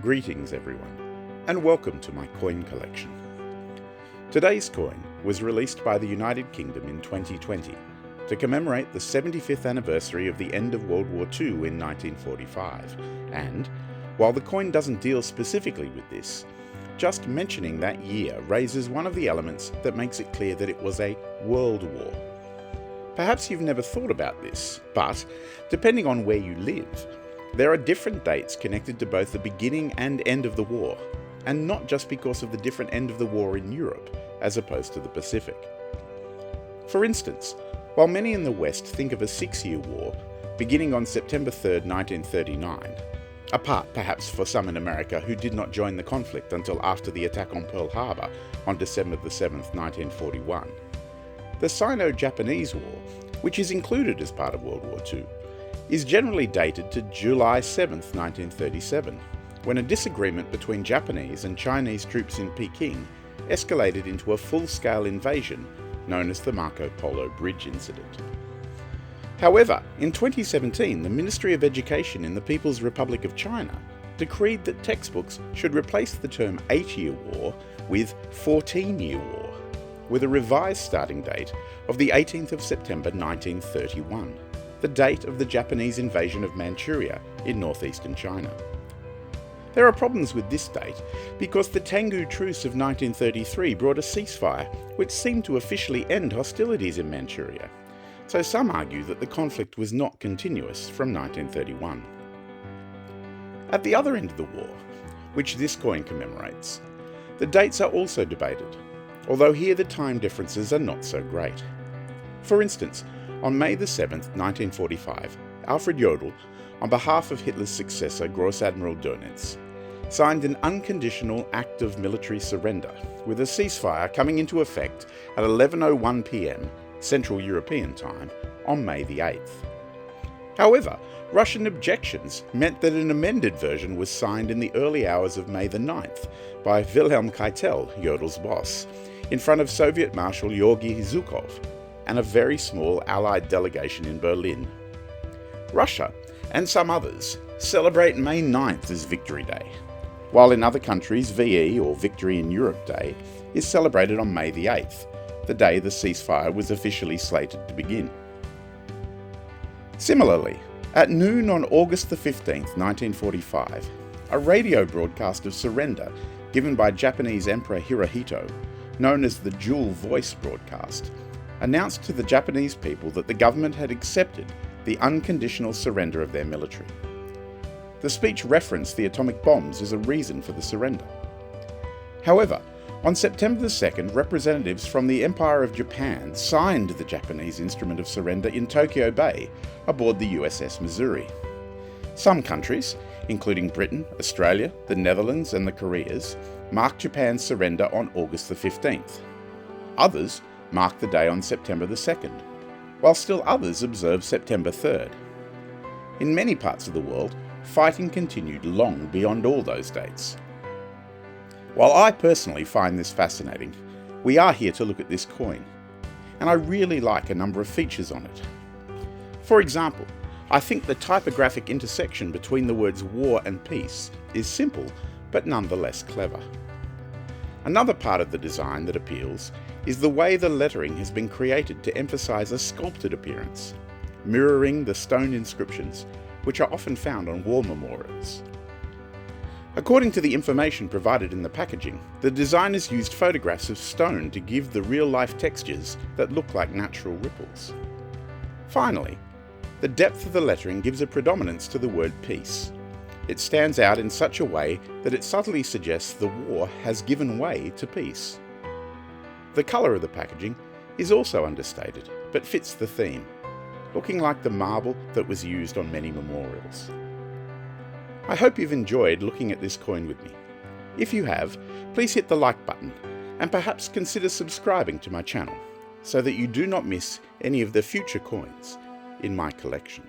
Greetings everyone, and welcome to my coin collection. Today's coin was released by the United Kingdom in 2020 to commemorate the 75th anniversary of the end of World War II in 1945, and, while the coin doesn't deal specifically with this, just mentioning that year raises one of the elements that makes it clear that it was a world war. Perhaps you've never thought about this, but depending on where you live, there are different dates connected to both the beginning and end of the war, and not just because of the different end of the war in Europe, as opposed to the Pacific. For instance, while many in the West think of a 6-year war beginning on September 3, 1939, apart perhaps for some in America who did not join the conflict until after the attack on Pearl Harbor on December 7, 1941, the Sino-Japanese War, which is included as part of World War II, is generally dated to July 7, 1937, when a disagreement between Japanese and Chinese troops in Peking escalated into a full-scale invasion known as the Marco Polo Bridge Incident. However, in 2017, the Ministry of Education in the People's Republic of China decreed that textbooks should replace the term 8-year war with 14-year war, with a revised starting date of the 18th of September 1931. The date of the Japanese invasion of Manchuria in northeastern China. There are problems with this date because the Tangu Truce of 1933 brought a ceasefire which seemed to officially end hostilities in Manchuria, so some argue that the conflict was not continuous from 1931. At the other end of the war, which this coin commemorates, the dates are also debated, although here the time differences are not so great. For instance, on May 7, 1945, Alfred Jodl, on behalf of Hitler's successor Gross Admiral Dönitz, signed an unconditional act of military surrender, with a ceasefire coming into effect at 11:01 p.m. Central European Time on May 8th. However, Russian objections meant that an amended version was signed in the early hours of May 9th by Wilhelm Keitel, Jodl's boss, in front of Soviet Marshal Georgy Zhukov and a very small Allied delegation in Berlin. Russia, and some others, celebrate May 9th as Victory Day, while in other countries VE, or Victory in Europe Day, is celebrated on May 8th, the day the ceasefire was officially slated to begin. Similarly, at noon on August 15, 1945, a radio broadcast of surrender given by Japanese Emperor Hirohito, known as the Dual Voice broadcast, announced to the Japanese people that the government had accepted the unconditional surrender of their military. The speech referenced the atomic bombs as a reason for the surrender. However, on September 2nd, representatives from the Empire of Japan signed the Japanese instrument of surrender in Tokyo Bay aboard the USS Missouri. Some countries, including Britain, Australia, the Netherlands and the Koreas, marked Japan's surrender on August the 15th. Others marked the day on September the 2nd, while still others observed September 3rd. In many parts of the world, fighting continued long beyond all those dates. While I personally find this fascinating, we are here to look at this coin, and I really like a number of features on it. For example, I think the typographic intersection between the words war and peace is simple, but nonetheless clever. Another part of the design that appeals is the way the lettering has been created to emphasize a sculpted appearance, mirroring the stone inscriptions which are often found on war memorials. According to the information provided in the packaging, the designers used photographs of stone to give the real-life textures that look like natural ripples. Finally, the depth of the lettering gives a predominance to the word peace. It stands out in such a way that it subtly suggests the war has given way to peace. The colour of the packaging is also understated, but fits the theme, looking like the marble that was used on many memorials. I hope you've enjoyed looking at this coin with me. If you have, please hit the like button and perhaps consider subscribing to my channel so that you do not miss any of the future coins in my collection.